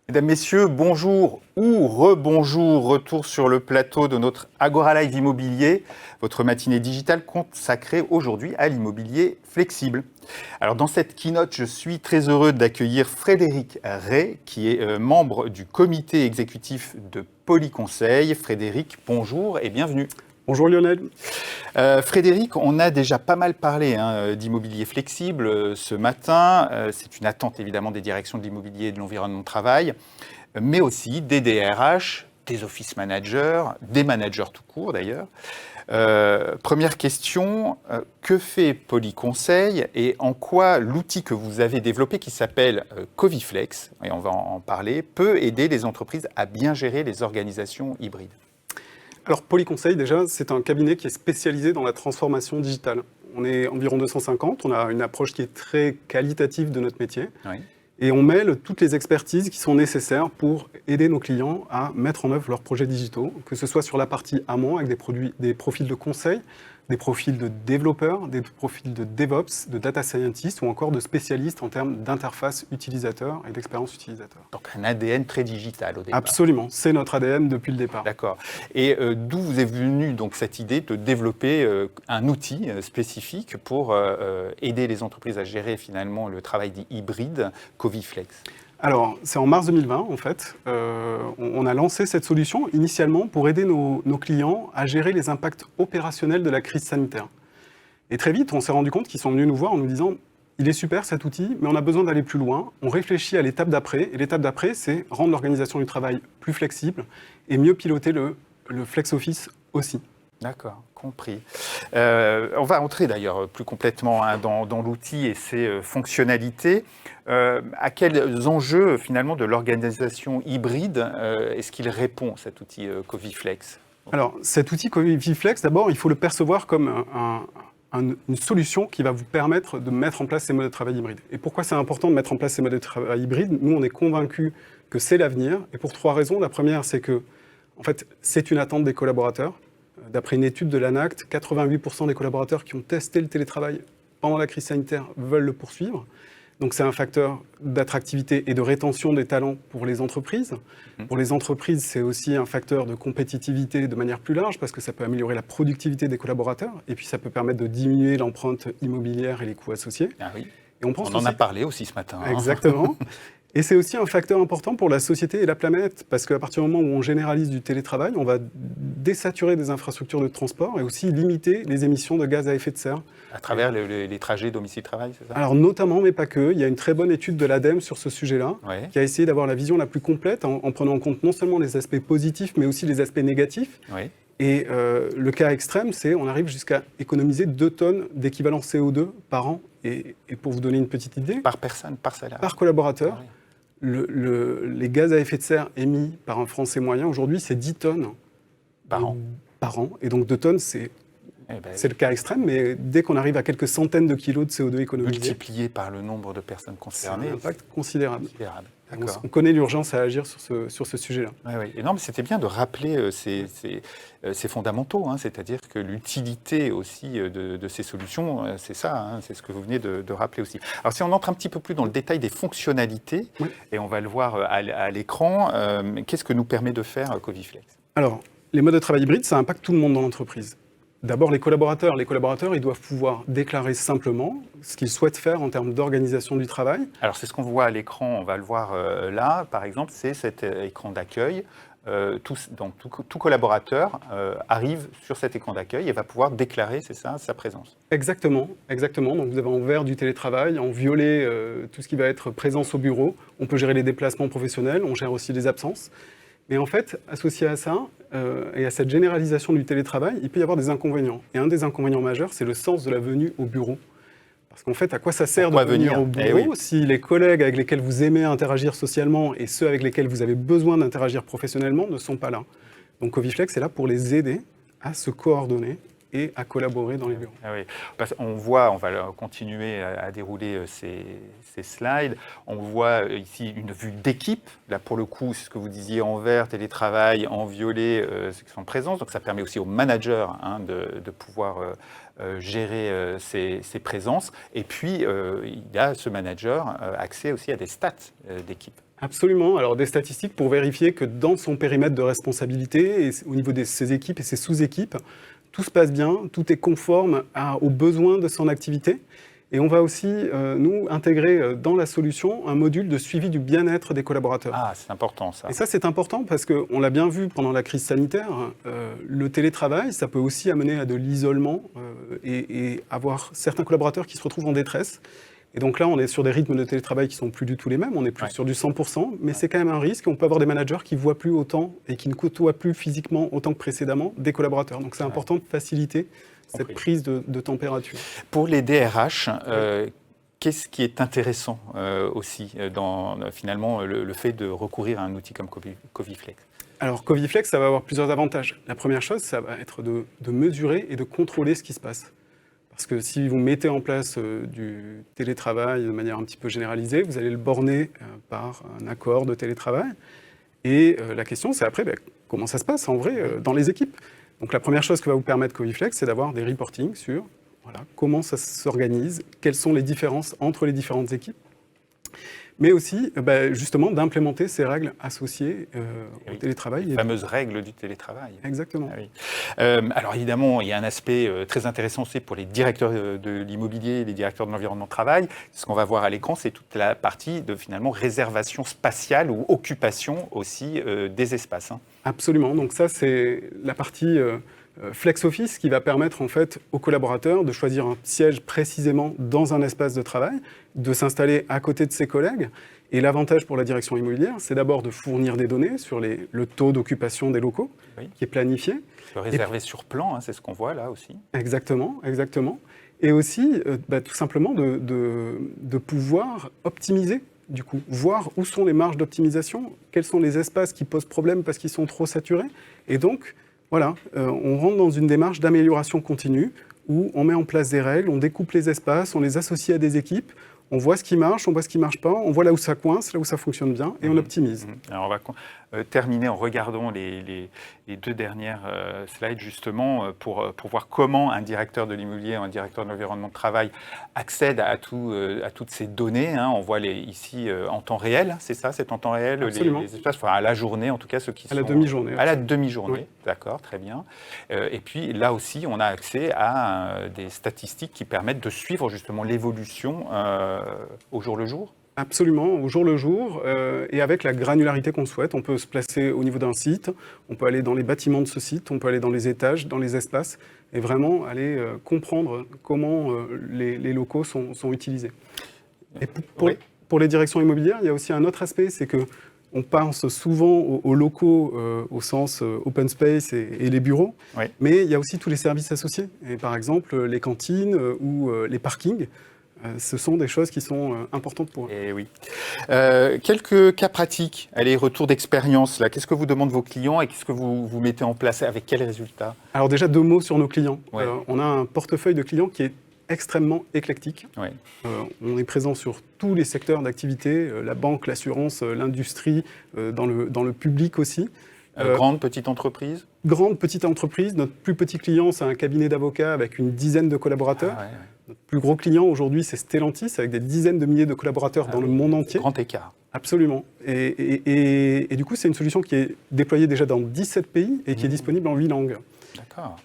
Mesdames, Messieurs, bonjour ou rebonjour, retour sur le plateau de notre Agora Live Immobilier, votre matinée digitale consacrée aujourd'hui à l'immobilier flexible. Alors dans cette keynote, je suis très heureux d'accueillir Frédéric Ray, qui est membre du comité exécutif de Polyconseil. Frédéric, bonjour et bienvenue. Bonjour Lionel. Frédéric, on a déjà pas mal parlé d'immobilier flexible ce matin. C'est une attente évidemment des directions de l'immobilier et de l'environnement de travail, mais aussi des DRH, des office managers, des managers tout court d'ailleurs. Première question, que fait Polyconseil et en quoi l'outil que vous avez développé qui s'appelle Coviflex, et on va en parler, peut aider les entreprises à bien gérer les organisations hybrides? Alors Polyconseil, déjà, c'est un cabinet qui est spécialisé dans la transformation digitale. On est environ 250, on a une approche qui est très qualitative de notre métier. Oui. Et on mêle toutes les expertises qui sont nécessaires pour aider nos clients à mettre en œuvre leurs projets digitaux, que ce soit sur la partie amont avec des profils de conseil, des profils de développeurs, des profils de DevOps, de data scientists ou encore de spécialistes en termes d'interface utilisateur et d'expérience utilisateur. Donc un ADN très digital au départ. Absolument, c'est notre ADN depuis le départ. D'accord. Et d'où vous est venue donc cette idée de développer un outil spécifique pour aider les entreprises à gérer finalement le travail dit hybride, Coviflex? Alors, c'est en mars 2020, en fait. On a lancé cette solution initialement pour aider nos clients à gérer les impacts opérationnels de la crise sanitaire. Et très vite, on s'est rendu compte qu'ils sont venus nous voir en nous disant « Il est super cet outil, mais on a besoin d'aller plus loin. On réfléchit à l'étape d'après. Et l'étape d'après, c'est rendre l'organisation du travail plus flexible et mieux piloter le flex office aussi. » D'accord, compris. On va entrer d'ailleurs plus complètement dans l'outil et ses fonctionnalités. À quels enjeux finalement de l'organisation hybride est-ce qu'il répond cet outil Coviflex? Alors cet outil Coviflex, d'abord, il faut le percevoir comme une solution qui va vous permettre de mettre en place ces modes de travail hybrides. Et pourquoi c'est important de mettre en place ces modes de travail hybrides? Nous, on est convaincus que c'est l'avenir, et pour trois raisons. La première, c'est que en fait, c'est une attente des collaborateurs. D'après une étude de l'ANACT, 88% des collaborateurs qui ont testé le télétravail pendant la crise sanitaire veulent le poursuivre. Donc c'est un facteur d'attractivité et de rétention des talents pour les entreprises. Pour les entreprises, c'est aussi un facteur de compétitivité de manière plus large parce que ça peut améliorer la productivité des collaborateurs et puis ça peut permettre de diminuer l'empreinte immobilière et les coûts associés. Ah oui. Et on en a parlé aussi ce matin. Exactement. Et c'est aussi un facteur important pour la société et la planète, parce qu'à partir du moment où on généralise du télétravail, on va désaturer des infrastructures de transport et aussi limiter les émissions de gaz à effet de serre. À travers les trajets domicile-travail, c'est ça? Alors notamment, mais pas que. Il y a une très bonne étude de l'ADEME sur ce sujet-là, qui a essayé d'avoir la vision la plus complète en prenant en compte non seulement les aspects positifs, mais aussi les aspects négatifs. Oui. Et le cas extrême, c'est on arrive jusqu'à économiser 2 tonnes d'équivalent CO2 par an. Et pour vous donner une petite idée... Par personne, par salarié? Par collaborateur. Ah oui. Les gaz à effet de serre émis par un Français moyen, aujourd'hui, c'est 10 tonnes par an. Et donc 2 tonnes, c'est le cas extrême, mais dès qu'on arrive à quelques centaines de kilos de CO2 économisés... Multiplié par le nombre de personnes concernées... C'est un impact considérable. On D'accord. connaît l'urgence à agir sur ce sujet-là. Oui. Et non, mais c'était bien de rappeler ces fondamentaux, c'est-à-dire que l'utilité aussi de ces solutions, c'est ça, c'est ce que vous venez de rappeler aussi. Alors si on entre un petit peu plus dans le détail des fonctionnalités, et on va le voir à l'écran, qu'est-ce que nous permet de faire Coviflex? Alors, les modes de travail hybrides, ça impacte tout le monde dans l'entreprise. D'abord, les collaborateurs. Les collaborateurs, ils doivent pouvoir déclarer simplement ce qu'ils souhaitent faire en termes d'organisation du travail. Alors, c'est ce qu'on voit à l'écran, on va le voir là, par exemple, c'est cet écran d'accueil. Tout collaborateur arrive sur cet écran d'accueil et va pouvoir déclarer, c'est ça, sa présence. Exactement. Donc, vous avez en vert du télétravail, en violet tout ce qui va être présence au bureau. On peut gérer les déplacements professionnels, on gère aussi les absences. Mais en fait, associé à ça, et à cette généralisation du télétravail, il peut y avoir des inconvénients. Et un des inconvénients majeurs, c'est le sens de la venue au bureau. Parce qu'en fait, à quoi ça sert de venir au bureau si les collègues avec lesquels vous aimez interagir socialement et ceux avec lesquels vous avez besoin d'interagir professionnellement ne sont pas là? Donc Coviflex est là pour les aider à se coordonner et à collaborer dans les bureaux. Ah oui. On voit, on va continuer à dérouler ces slides, on voit ici une vue d'équipe. Là, pour le coup, c'est ce que vous disiez en vert, télétravail, en violet, ceux qui sont en présence. Donc ça permet aussi aux managers de pouvoir gérer ces présences. Et puis, il y a ce manager accès aussi à des stats d'équipe. Absolument. Alors des statistiques pour vérifier que dans son périmètre de responsabilité, et au niveau de ses équipes et ses sous-équipes, tout se passe bien, tout est conforme aux besoins de son activité. Et on va aussi, nous, intégrer dans la solution un module de suivi du bien-être des collaborateurs. Ah, c'est important ça. Et ça, c'est important parce qu'on l'a bien vu pendant la crise sanitaire, le télétravail, ça peut aussi amener à de l'isolement et avoir certains collaborateurs qui se retrouvent en détresse. Et donc là, on est sur des rythmes de télétravail qui ne sont plus du tout les mêmes, on est plus sur du 100%, mais c'est quand même un risque. On peut avoir des managers qui ne voient plus autant et qui ne côtoient plus physiquement autant que précédemment des collaborateurs. Donc c'est important de faciliter cette prise de température. Pour les DRH, qu'est-ce qui est intéressant aussi dans finalement le fait de recourir à un outil comme Coviflex ? Alors Coviflex, ça va avoir plusieurs avantages. La première chose, ça va être de mesurer et de contrôler ce qui se passe. Parce que si vous mettez en place du télétravail de manière un petit peu généralisée, vous allez le borner par un accord de télétravail. Et la question, c'est après, comment ça se passe en vrai dans les équipes ? Donc la première chose que va vous permettre Coviflex, c'est d'avoir des reportings sur comment ça s'organise, quelles sont les différences entre les différentes équipes, mais aussi justement d'implémenter ces règles associées au télétravail. Les fameuses règles du télétravail. Exactement. Ah oui. Alors évidemment, il y a un aspect très intéressant aussi pour les directeurs de l'immobilier, les directeurs de l'environnement de travail. Ce qu'on va voir à l'écran, c'est toute la partie de finalement réservation spatiale ou occupation aussi des espaces. Absolument. Donc ça, c'est la partie Flex Office qui va permettre en fait aux collaborateurs de choisir un siège précisément dans un espace de travail, de s'installer à côté de ses collègues. Et l'avantage pour la direction immobilière, c'est d'abord de fournir des données sur le taux d'occupation des locaux, qui est planifié. Réservé sur plan, c'est ce qu'on voit là aussi. Exactement, exactement. Et aussi, tout simplement, de pouvoir optimiser, du coup, voir où sont les marges d'optimisation, quels sont les espaces qui posent problème parce qu'ils sont trop saturés. Et donc, voilà, on rentre dans une démarche d'amélioration continue où on met en place des règles, on découpe les espaces, on les associe à des équipes, on voit ce qui marche, on voit ce qui ne marche pas, on voit là où ça coince, là où ça fonctionne bien, et on optimise. Alors on va terminer en regardant les deux dernières slides justement pour voir comment un directeur de l'immobilier, un directeur de l'environnement de travail accède à toutes ces données. On voit ici en temps réel, c'est ça, c'est en temps réel, les espaces, à la journée en tout cas, ceux qui sont... À la demi-journée. À la demi-journée, oui. D'accord, très bien. Et puis là aussi, on a accès à des statistiques qui permettent de suivre justement l'évolution au jour le jour. Absolument, au jour le jour, et avec la granularité qu'on souhaite. On peut se placer au niveau d'un site, on peut aller dans les bâtiments de ce site, on peut aller dans les étages, dans les espaces, et vraiment aller comprendre comment les locaux sont utilisés. Et pour les directions immobilières, il y a aussi un autre aspect, c'est qu'on pense souvent aux locaux au sens open space et les bureaux, mais il y a aussi tous les services associés, et par exemple les cantines ou les parkings. Ce sont des choses qui sont importantes pour eux. Et oui. Quelques cas pratiques, allez, retour d'expérience. Là, qu'est-ce que vous demandent vos clients et qu'est-ce que vous mettez en place avec quels résultats ? Alors déjà, 2 mots sur nos clients. On a un portefeuille de clients qui est extrêmement éclectique. On est présent sur tous les secteurs d'activité, la banque, l'assurance, l'industrie, dans le public aussi. Grande, petite entreprise ? Grande, petite entreprise. Notre plus petit client, c'est un cabinet d'avocats avec une dizaine de collaborateurs. Notre plus gros client aujourd'hui, c'est Stellantis, avec des dizaines de milliers de collaborateurs dans le monde entier. Grand écart. Absolument. Et du coup, c'est une solution qui est déployée déjà dans 17 pays et qui est disponible en 8 langues. D'accord.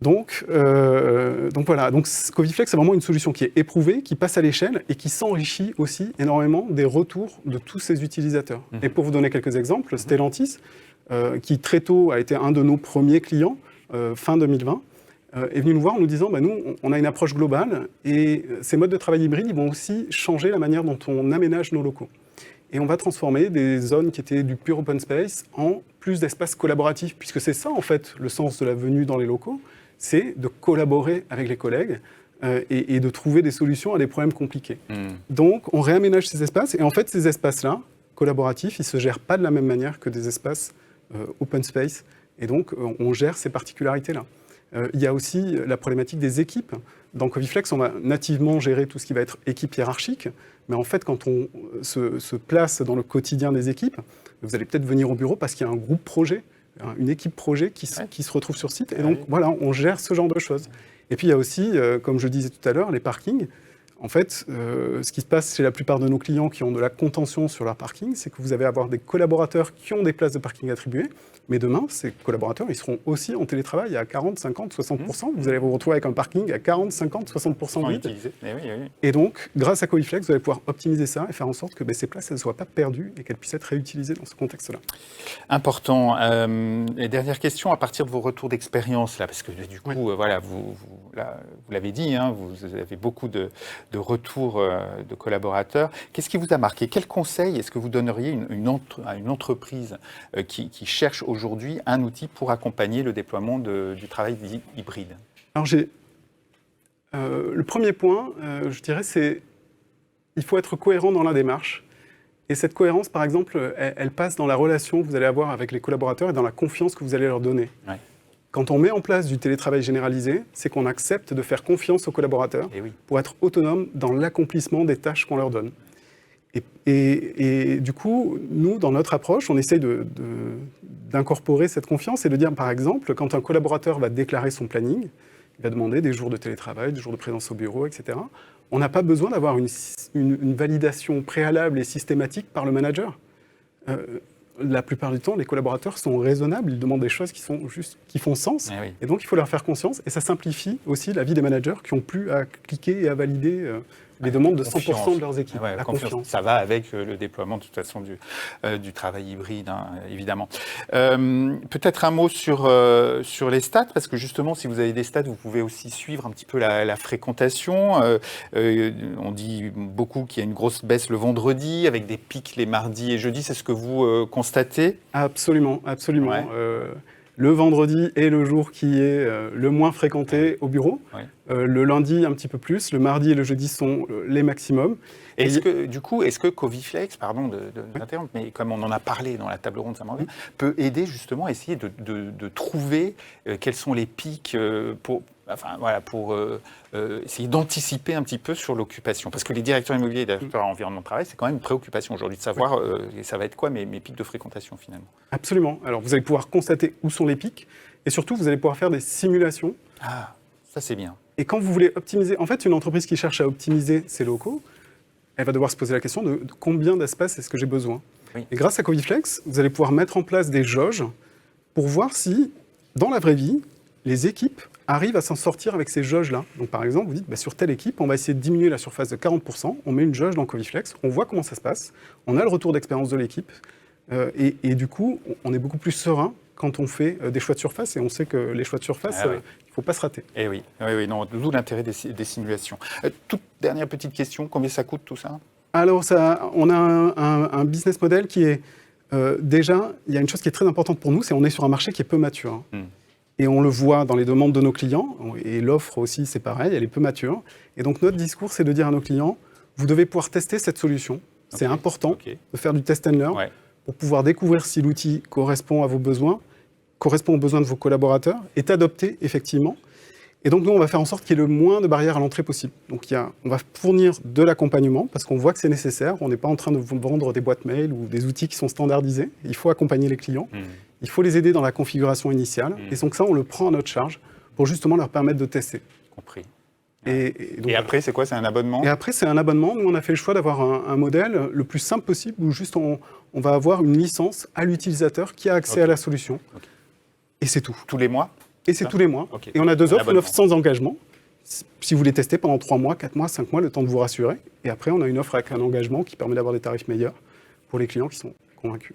Donc voilà, donc Coviflex, c'est vraiment une solution qui est éprouvée, qui passe à l'échelle et qui s'enrichit aussi énormément des retours de tous ses utilisateurs. Et pour vous donner quelques exemples, Stellantis, qui très tôt a été un de nos premiers clients, fin 2020, est venu nous voir en nous disant nous, on a une approche globale et ces modes de travail hybrides, ils vont aussi changer la manière dont on aménage nos locaux. Et on va transformer des zones qui étaient du pur open space en plus d'espaces collaboratifs, puisque c'est ça en fait le sens de la venue dans les locaux, c'est de collaborer avec les collègues et de trouver des solutions à des problèmes compliqués. Donc on réaménage ces espaces et en fait ces espaces-là, collaboratifs, ils ne se gèrent pas de la même manière que des espaces open space et donc on gère ces particularités-là. Il y a aussi la problématique des équipes. Dans Coviflex, on va nativement gérer tout ce qui va être équipe hiérarchique, mais en fait, quand on se place dans le quotidien des équipes, vous allez peut-être venir au bureau parce qu'il y a un groupe projet, une équipe projet qui se retrouve sur site, et donc voilà, on gère ce genre de choses. Et puis il y a aussi, comme je disais tout à l'heure, les parkings. En fait, ce qui se passe chez la plupart de nos clients qui ont de la contention sur leur parking, c'est que vous allez avoir des collaborateurs qui ont des places de parking attribuées, mais demain, ces collaborateurs, ils seront aussi en télétravail à 40, 50, 60%. Vous allez vous retrouver avec un parking à 40, 50, 60% vide. Et donc, grâce à Coviflex, vous allez pouvoir optimiser ça et faire en sorte que ces places ne soient pas perdues et qu'elles puissent être réutilisées dans ce contexte-là. Important. Et dernière question, à partir de vos retours d'expérience, là, parce que du coup, voilà, vous l'avez dit, hein, vous avez beaucoup de retours de collaborateurs. Qu'est-ce qui vous a marqué? Quel conseil est-ce que vous donneriez à une entreprise qui cherche aujourd'hui un outil pour accompagner le déploiement du travail hybride? Alors, le premier point, je dirais, c'est il faut être cohérent dans la démarche. Et cette cohérence, par exemple, elle passe dans la relation que vous allez avoir avec les collaborateurs et dans la confiance que vous allez leur donner. Ouais. Quand on met en place du télétravail généralisé, c'est qu'on accepte de faire confiance aux collaborateurs pour être autonome dans l'accomplissement des tâches qu'on leur donne. Et du coup, nous, dans notre approche, on essaye d'incorporer cette confiance et de dire, par exemple, quand un collaborateur va déclarer son planning, il va demander des jours de télétravail, des jours de présence au bureau, etc. On n'a pas besoin d'avoir une validation préalable et systématique par le manager. La plupart du temps, les collaborateurs sont raisonnables, ils demandent des choses qui font sens, et donc il faut leur faire confiance, et ça simplifie aussi la vie des managers qui n'ont plus à cliquer et à valider les demandes de 100% de leurs équipes. La confiance. Ça va avec le déploiement de toute façon du travail hybride, hein, évidemment. Peut-être un mot sur les stats, parce que justement, si vous avez des stats, vous pouvez aussi suivre un petit peu la fréquentation. On dit beaucoup qu'il y a une grosse baisse le vendredi, avec des pics les mardis et jeudis. C'est ce que vous constatez? Absolument, absolument. Ouais. Le vendredi est le jour qui est le moins fréquenté au bureau. Ouais. Le lundi, un petit peu plus. Le mardi et le jeudi sont les maximums. Est-ce que Coviflex, pardon de m'interrompre, mais comme on en a parlé dans la table ronde, ça peut aider justement à essayer de trouver quels sont les pics pour essayer d'anticiper un petit peu sur l'occupation. Parce que les directeurs immobiliers et les directeurs environnement de travail, c'est quand même une préoccupation aujourd'hui de savoir ça va être quoi mes pics de fréquentation finalement. Absolument. Alors vous allez pouvoir constater où sont les pics et surtout vous allez pouvoir faire des simulations. Ah, ça c'est bien. Et quand vous voulez optimiser, en fait une entreprise qui cherche à optimiser ses locaux, elle va devoir se poser la question de combien d'espace est-ce que j'ai besoin. Oui. Et grâce à Coviflex, vous allez pouvoir mettre en place des jauges pour voir si, dans la vraie vie, les équipes arrivent à s'en sortir avec ces jauges-là. Donc par exemple, vous dites, sur telle équipe, on va essayer de diminuer la surface de 40%, on met une jauge dans Coviflex, on voit comment ça se passe, on a le retour d'expérience de l'équipe, et du coup, on est beaucoup plus serein quand on fait des choix de surface, et on sait que les choix de surface, il ne faut pas se rater. Et oui, d'où l'intérêt des simulations. Toute dernière petite question, combien ça coûte tout ça? Alors, on a un business model qui est, déjà, il y a une chose qui est très importante pour nous, c'est qu'on est sur un marché qui est peu mature. Et on le voit dans les demandes de nos clients, et l'offre aussi, c'est pareil, elle est peu mature. Et donc, notre discours, c'est de dire à nos clients, vous devez pouvoir tester cette solution. C'est important de faire du test and learn pour pouvoir découvrir si l'outil correspond à vos besoins, correspond aux besoins de vos collaborateurs, est adopté effectivement. Et donc, nous, on va faire en sorte qu'il y ait le moins de barrières à l'entrée possible. Donc, on va fournir de l'accompagnement parce qu'on voit que c'est nécessaire. On n'est pas en train de vous vendre des boîtes mail ou des outils qui sont standardisés. Il faut accompagner les clients. Il faut les aider dans la configuration initiale. Et donc ça, on le prend à notre charge pour justement leur permettre de tester. Compris. Et après, c'est quoi? C'est un abonnement? Et après, c'est un abonnement. Nous, on a fait le choix d'avoir un modèle le plus simple possible où juste on va avoir une licence à l'utilisateur qui a accès à la solution. Et c'est tout. Tous les mois? Et c'est tous les mois. Et on a deux offres, une offre sans engagement. Si vous voulez tester pendant 3 mois, 4 mois, 5 mois, le temps de vous rassurer. Et après, on a une offre avec un engagement qui permet d'avoir des tarifs meilleurs pour les clients qui sont convaincus.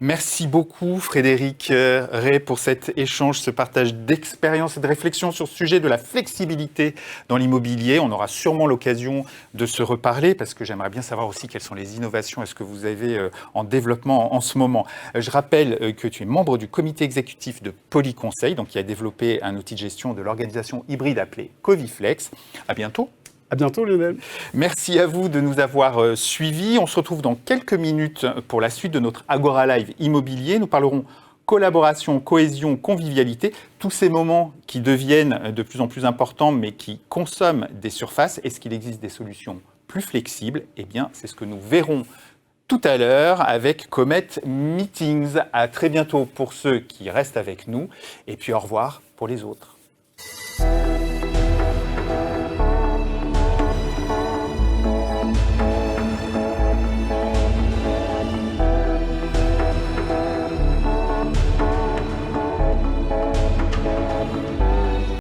Merci beaucoup Frédéric Ray pour cet échange, ce partage d'expérience et de réflexion sur ce sujet de la flexibilité dans l'immobilier. On aura sûrement l'occasion de se reparler parce que j'aimerais bien savoir aussi quelles sont les innovations est-ce que vous avez en développement en ce moment. Je rappelle que tu es membre du comité exécutif de Polyconseil, donc qui a développé un outil de gestion de l'organisation hybride appelé Coviflex. À bientôt. À bientôt Lionel. Merci à vous de nous avoir suivis. On se retrouve dans quelques minutes pour la suite de notre Agora Live immobilier. Nous parlerons collaboration, cohésion, convivialité, tous ces moments qui deviennent de plus en plus importants, mais qui consomment des surfaces. Est-ce qu'il existe des solutions plus flexibles? Eh bien, c'est ce que nous verrons tout à l'heure avec Comet Meetings. À très bientôt pour ceux qui restent avec nous, et puis au revoir pour les autres.